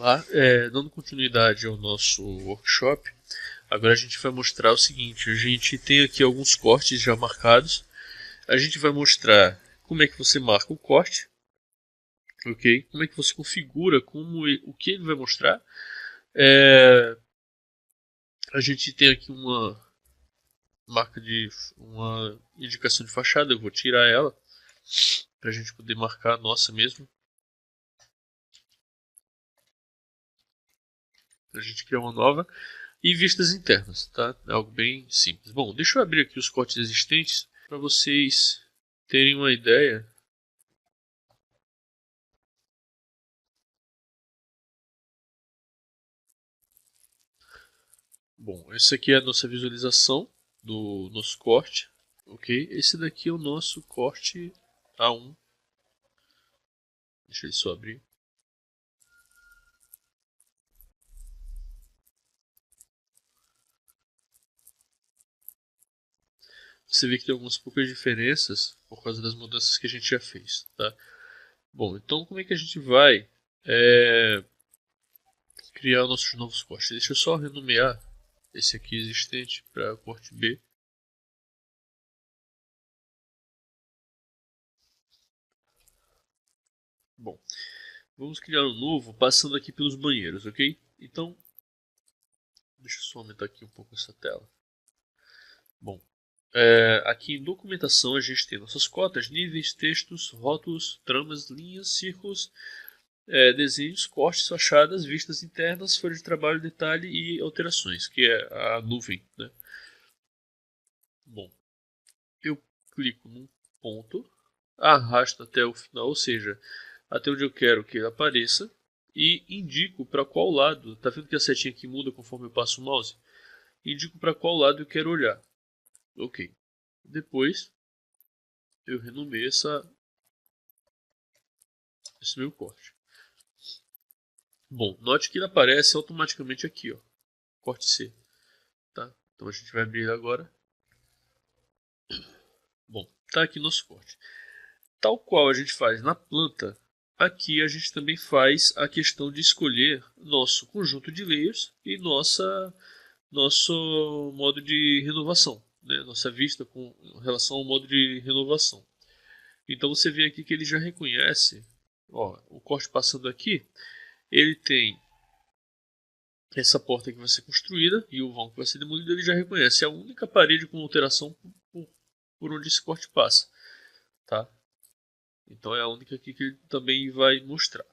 Olá, dando continuidade ao nosso workshop, agora a gente vai mostrar o seguinte: a gente tem aqui alguns cortes já marcados. A gente vai mostrar como é que você marca o corte, ok? Como é que você configura, o que ele vai mostrar. A gente tem aqui uma uma indicação de fachada. Eu vou tirar ela para a gente poder marcar a nossa mesmo. A gente criar uma nova. E vistas internas, tá? É algo bem simples. Bom, deixa eu abrir aqui os cortes existentes para vocês terem uma ideia. Bom, essa aqui é a nossa visualização do nosso corte, ok? Esse daqui é o nosso corte A1. Deixa ele só abrir. Você vê que tem algumas poucas diferenças por causa das mudanças que a gente já fez, tá? Bom, então como é que a gente vai criar nossos novos cortes? Deixa eu só renomear esse aqui existente para corte B. Bom, vamos criar um novo passando aqui pelos banheiros, ok? Então, deixa eu só aumentar aqui um pouco essa tela. Bom, aqui em documentação a gente tem nossas cotas, níveis, textos, rótulos, tramas, linhas, círculos, desenhos, cortes, fachadas, vistas internas, folha de trabalho, detalhe e alterações, que é a nuvem, né? Bom, eu clico num ponto, arrasto até o final, ou seja, até onde eu quero que ele apareça, e indico para qual lado. Tá vendo que a setinha aqui muda conforme eu passo o mouse? Indico para qual lado eu quero olhar. Ok. Depois eu renomeio esse meu corte. Bom, note que ele aparece automaticamente aqui, ó, corte C. Tá? Então a gente vai abrir ele agora. Bom, tá aqui nosso corte. Tal qual a gente faz na planta, aqui a gente também faz a questão de escolher nosso conjunto de layers e nosso modo de renovação, né? Nossa vista com relação ao modo de renovação. Então você vê aqui que ele já reconhece, ó, o corte passando aqui, ele tem essa porta que vai ser construída e o vão que vai ser demolido. Ele já reconhece, é a única parede com alteração por onde esse corte passa, tá? Então é a única aqui que ele também vai mostrar.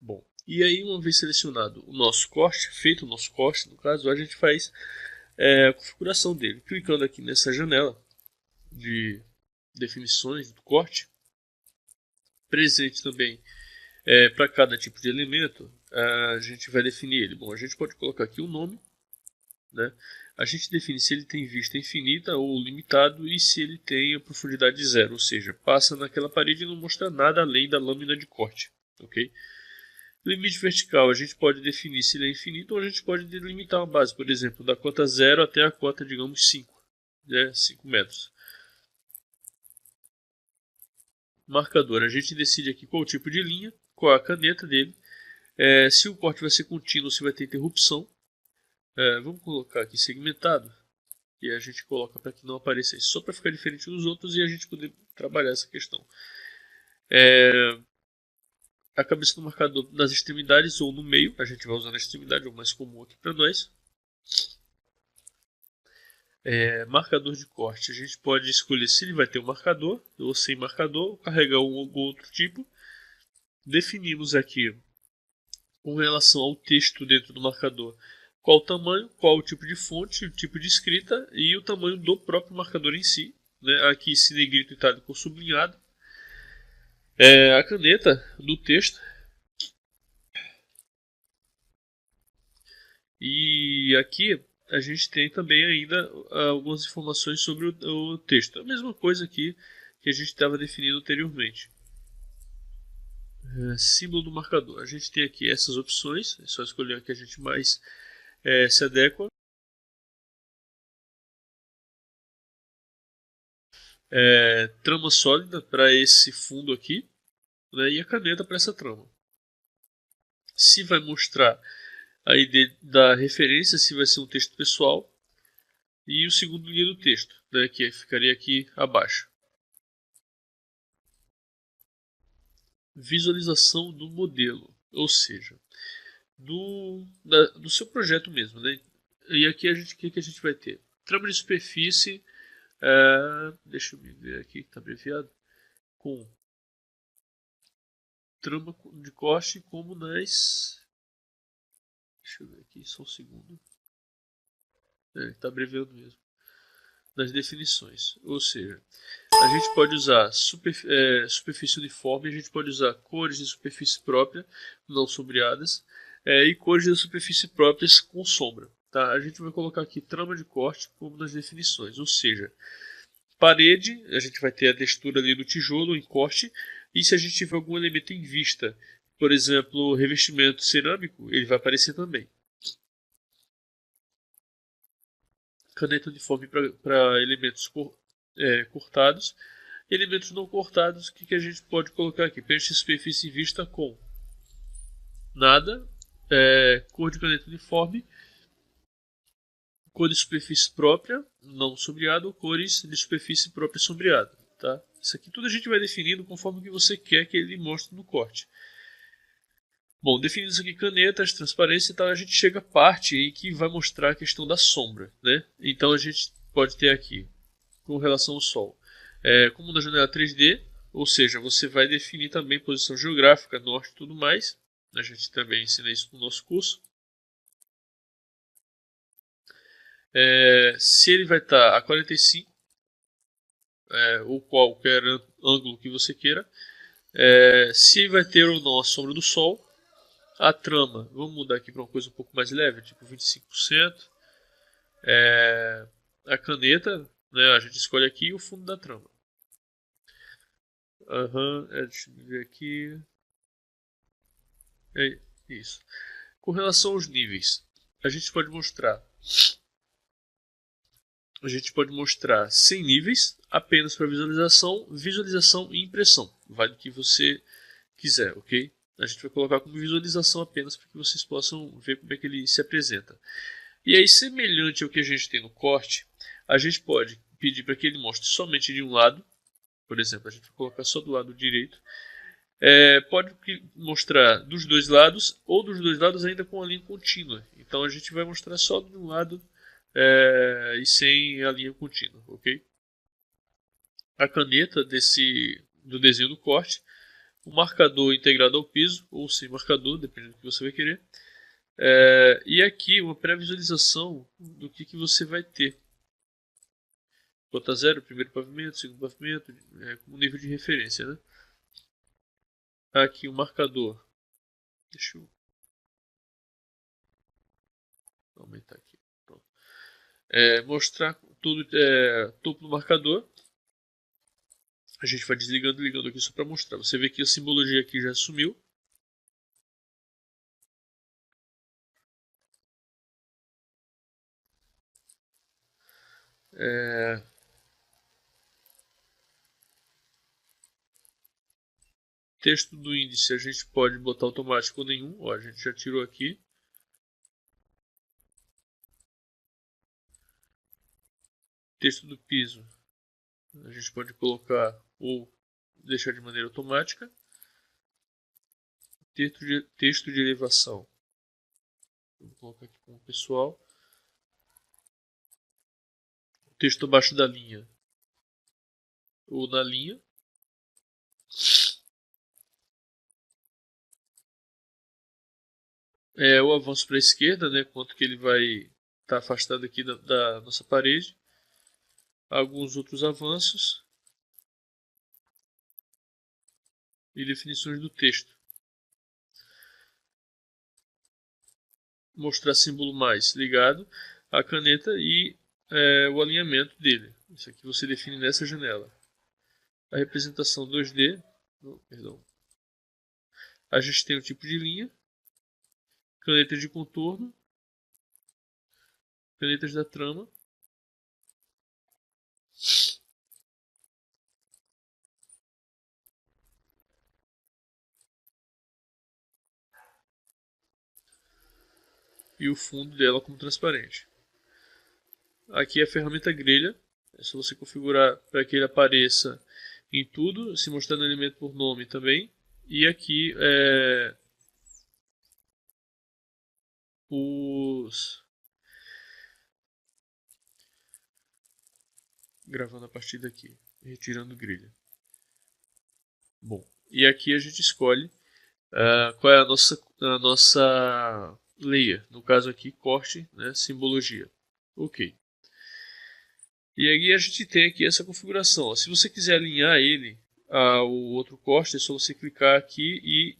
Bom, e aí uma vez selecionado o nosso corte, feito o nosso corte, no caso, a gente faz a configuração dele. Clicando aqui nessa janela de definições do corte, presente também para cada tipo de elemento, a gente vai definir ele. Bom, a gente pode colocar aqui o nome, né? A gente define se ele tem vista infinita ou limitado e se ele tem a profundidade zero, ou seja, passa naquela parede e não mostra nada além da lâmina de corte, ok? Limite vertical, a gente pode definir se ele é infinito ou a gente pode delimitar uma base, por exemplo, da cota 0 até a cota, digamos, 5, né? 5 metros. Marcador, a gente decide aqui qual o tipo de linha, qual a caneta dele, se o corte vai ser contínuo, se vai ter interrupção. Vamos colocar aqui segmentado e a gente coloca para que não apareça isso, só para ficar diferente dos outros e a gente poder trabalhar essa questão. A cabeça do marcador nas extremidades ou no meio, a gente vai usar na extremidade, é o mais comum aqui para nós. Marcador de corte, a gente pode escolher se ele vai ter um marcador ou sem marcador, ou carregar um ou outro tipo. Definimos aqui, com relação ao texto dentro do marcador, qual o tamanho, qual o tipo de fonte, o tipo de escrita e o tamanho do próprio marcador em si, né? Aqui se negrito, itálico ou sublinhado. A caneta do texto. E aqui a gente tem também ainda algumas informações sobre o texto. A mesma coisa aqui que a gente estava definindo anteriormente. Símbolo do marcador. A gente tem aqui essas opções. É só escolher a que a gente mais se adequa. Trama sólida para esse fundo aqui. né, e a caneta para essa trama. Se vai mostrar a ID da referência, se vai ser um texto pessoal, e o segundo linha do texto, né, que ficaria aqui abaixo. Visualização do modelo, ou seja, do seu projeto mesmo, né? E aqui o que a gente vai ter? Trama de superfície, deixa eu ver aqui que está abreviado, com trama de corte como nas... Deixa eu ver aqui, só um segundo. Está abreviando mesmo. Nas definições, ou seja, a gente pode usar superfície uniforme, a gente pode usar cores de superfície própria, não sombreadas, e cores de superfície próprias com sombra. Tá? A gente vai colocar aqui trama de corte como nas definições, ou seja, parede, a gente vai ter a textura ali do tijolo em corte, e se a gente tiver algum elemento em vista, por exemplo, revestimento cerâmico, ele vai aparecer também. Caneta uniforme para elementos cortados. Elementos não cortados, o que a gente pode colocar aqui? Preenche superfície em vista com nada, cor de caneta uniforme, cor de superfície própria, não sombreado, ou cores de superfície própria sombreada. Tá? Isso aqui tudo a gente vai definindo conforme que você quer que ele mostre no corte. Bom, definidos aqui canetas, transparência e tal, a gente chega à parte em que vai mostrar a questão da sombra. Né? Então a gente pode ter aqui, com relação ao Sol, como na janela 3D, ou seja, você vai definir também posição geográfica, norte e tudo mais. A gente também ensina isso no nosso curso. Se ele vai estar a 45, ou qualquer ângulo que você queira. Se vai ter ou não a sombra do Sol. A trama, vamos mudar aqui para uma coisa um pouco mais leve, tipo 25%. A caneta, né, a gente escolhe aqui o fundo da trama. Deixa eu ver aqui. É isso. Com relação aos níveis, a gente pode mostrar 100 níveis apenas para visualização e impressão. Vai do que você quiser, ok? A gente vai colocar como visualização apenas para que vocês possam ver como é que ele se apresenta. E aí, semelhante ao que a gente tem no corte, a gente pode pedir para que ele mostre somente de um lado. Por exemplo, a gente vai colocar só do lado direito. Pode mostrar dos dois lados, ou dos dois lados ainda com a linha contínua. Então a gente vai mostrar só de um lado e sem a linha contínua, ok? A caneta do desenho do corte, o marcador integrado ao piso, ou sem marcador, dependendo do que você vai querer. E aqui uma pré-visualização do que você vai ter. Cota 0, primeiro pavimento, segundo pavimento, como nível de referência, né? Aqui o marcador. Deixa eu aumentar aqui. Pronto. Mostrar tudo topo do marcador. A gente vai desligando e ligando aqui só para mostrar. Você vê que a simbologia aqui já sumiu. Texto do índice a gente pode botar automático ou nenhum. Ó, a gente já tirou aqui. Texto do piso a gente pode colocar ou deixar de maneira automática. Texto de elevação. Vou colocar aqui como pessoal. Texto abaixo da linha ou na linha. O avanço para a esquerda, né, quanto que ele vai estar afastado aqui da nossa parede. Alguns outros avanços. E definições do texto. Mostrar símbolo mais ligado à caneta e o alinhamento dele. Isso aqui você define nessa janela. A representação 2D. Perdão. A gente tem o tipo de linha. Canetas de contorno. Canetas da trama. e o fundo dela como transparente. Aqui é a ferramenta grelha, é só você configurar para que ele apareça em tudo, se mostrando elemento por nome também. E aqui gravando a partir daqui, retirando grelha. Bom, e aqui a gente escolhe qual é a nossa layer, no caso aqui corte, né, simbologia. Ok. E aí a gente tem aqui essa configuração. Se você quiser alinhar ele ao outro corte, é só você clicar aqui e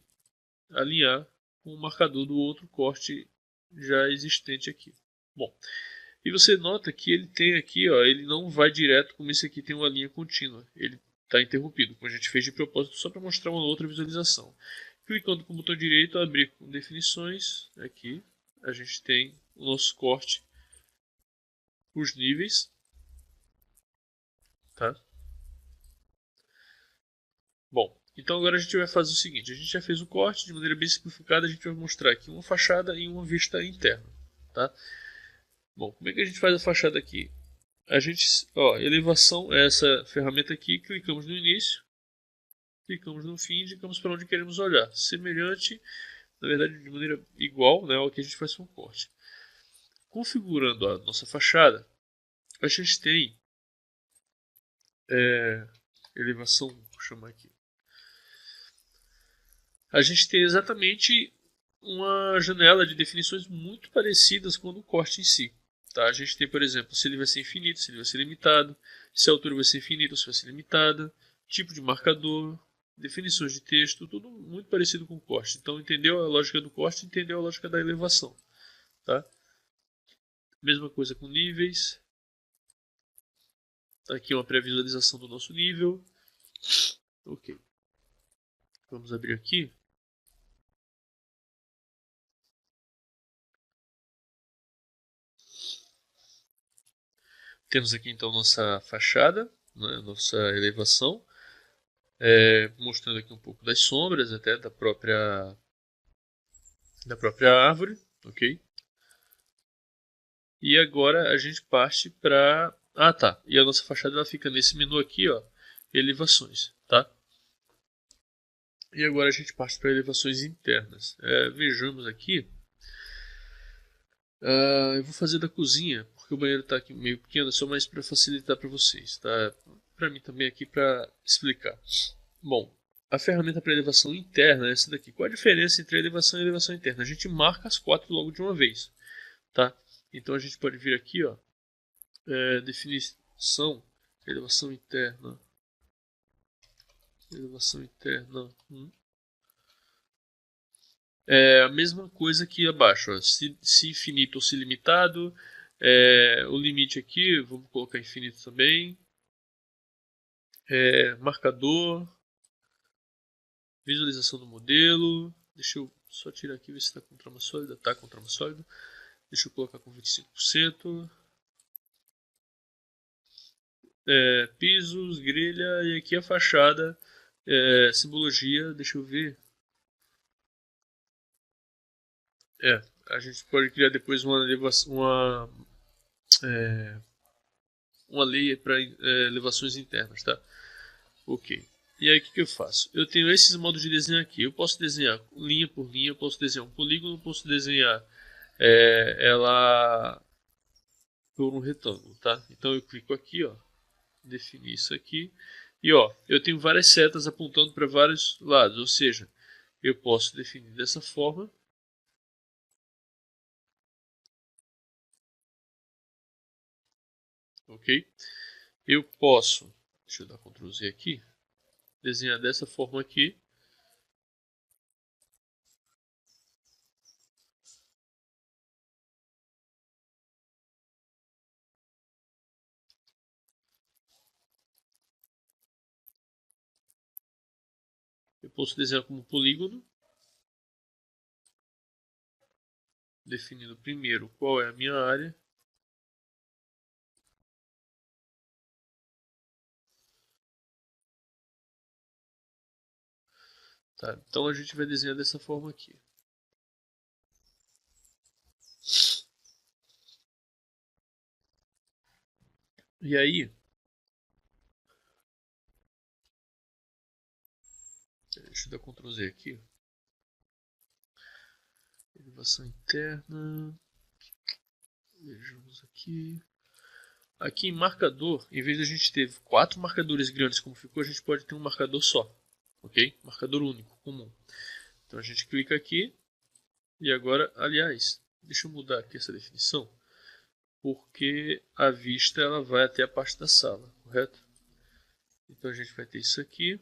alinhar com o marcador do outro corte já existente aqui. Bom, e você nota que ele tem aqui, ó, ele não vai direto como esse aqui tem uma linha contínua. Ele está interrompido, como a gente fez de propósito só para mostrar uma outra visualização. Clicando com o botão direito, abrir com definições, aqui a gente tem o nosso corte, os níveis, tá? Bom, então agora a gente vai fazer o seguinte, a gente já fez o corte de maneira bem simplificada, a gente vai mostrar aqui uma fachada e uma vista interna, tá? Bom, como é que a gente faz a fachada aqui? A gente, ó, elevação é essa ferramenta aqui, clicamos no início, clicamos no fim e indicamos para onde queremos olhar. Semelhante, na verdade de maneira igual, né, ao que a gente faz com o corte. Configurando a nossa fachada, a gente tem elevação, vou chamar aqui. A gente tem exatamente uma janela de definições muito parecidas com a do corte em si. Tá? A gente tem, por exemplo, se ele vai ser infinito, se ele vai ser limitado, se a altura vai ser infinita ou se vai ser limitada, tipo de marcador, definições de texto, tudo muito parecido com o corte. Então, entendeu a lógica do corte, entendeu a lógica da elevação. Tá? Mesma coisa com níveis. Aqui uma pré-visualização do nosso nível. Ok. Vamos abrir aqui. Temos aqui então nossa fachada, né, nossa elevação, mostrando aqui um pouco das sombras até da própria árvore, ok? E agora a gente parte para tá. E a nossa fachada ela fica nesse menu aqui, ó, elevações, tá? E agora a gente parte para elevações internas. Vejamos aqui. Eu vou fazer da cozinha, porque o banheiro está aqui meio pequeno, só mais para facilitar para vocês, tá? Para mim também aqui para explicar. Bom, a ferramenta para elevação interna é essa daqui. Qual a diferença entre elevação e elevação interna? A gente marca as quatro logo de uma vez, tá? Então a gente pode vir aqui, ó, definição, elevação interna, elevação interna. É a mesma coisa que abaixo, ó, se infinito ou se limitado. O limite aqui, vamos colocar infinito também. Marcador, visualização do modelo. Deixa eu só tirar aqui e ver se está com trama sólida. Está com trama sólida. Deixa eu colocar com 25%. Pisos, grelha e aqui a fachada. Simbologia, deixa eu ver. A gente pode criar depois uma layer para elevações internas, tá? Ok. E aí o que eu faço? Eu tenho esses modos de desenho aqui. Eu posso desenhar linha por linha, eu posso desenhar um polígono, eu posso desenhar ela por um retângulo, tá? Então eu clico aqui, ó, definir isso aqui. E ó, eu tenho várias setas apontando para vários lados, ou seja, eu posso definir dessa forma. Ok? Eu posso, deixa eu dar Ctrl Z aqui, desenhar dessa forma aqui. Eu posso desenhar como polígono, definindo primeiro qual é a minha área. Tá, então a gente vai desenhar dessa forma aqui. E aí, deixa eu dar Ctrl Z aqui. Derivação interna. Vejamos aqui. Aqui em marcador, em vez de a gente ter 4 marcadores grandes como ficou, a gente pode ter um marcador só. Ok? Marcador único, comum. Então a gente clica aqui. E agora, aliás, deixa eu mudar aqui essa definição. Porque a vista ela vai até a parte da sala, correto? Então a gente vai ter isso aqui.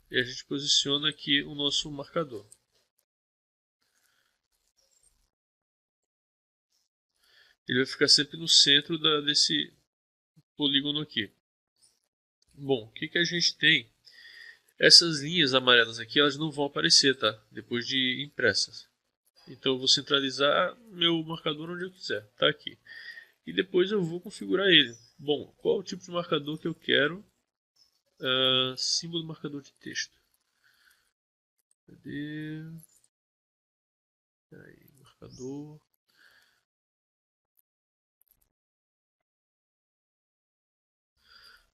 E a gente posiciona aqui o nosso marcador. Ele vai ficar sempre no centro desse polígono aqui. Bom, o que a gente tem? Essas linhas amarelas aqui elas não vão aparecer, tá? Depois de impressas. Então eu vou centralizar meu marcador onde eu quiser, tá aqui. E depois eu vou configurar ele. Bom, qual é o tipo de marcador que eu quero? Símbolo marcador de texto. Cadê? Aí, marcador.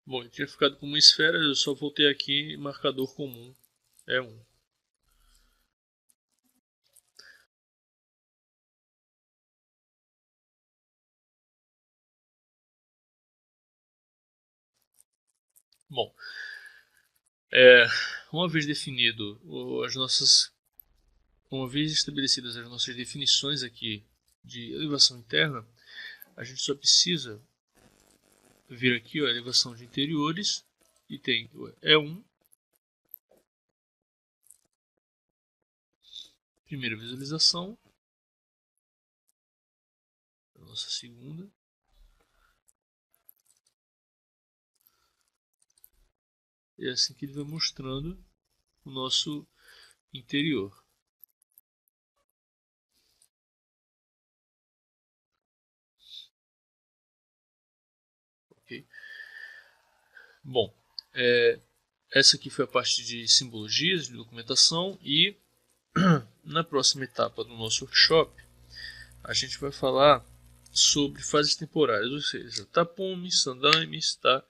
Bom, ele tinha ficado com uma esfera, eu só voltei aqui marcador comum. É 1. Bom, uma vez definido uma vez estabelecidas as nossas definições aqui de elevação interna, a gente só precisa vir aqui, ó, elevação de interiores, e tem E1, primeira visualização, a nossa segunda, e é assim que ele vai mostrando o nosso interior. Okay? Bom, essa aqui foi a parte de simbologias, de documentação, e na próxima etapa do nosso workshop a gente vai falar sobre fases temporárias, ou seja, tapumes, sandaimes, tá?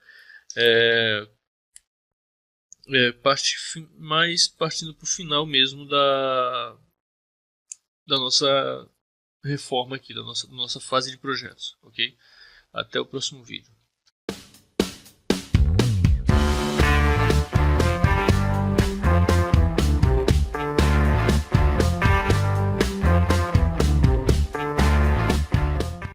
Mais partindo para o final mesmo da nossa reforma aqui, da nossa fase de projetos, ok? Até o próximo vídeo.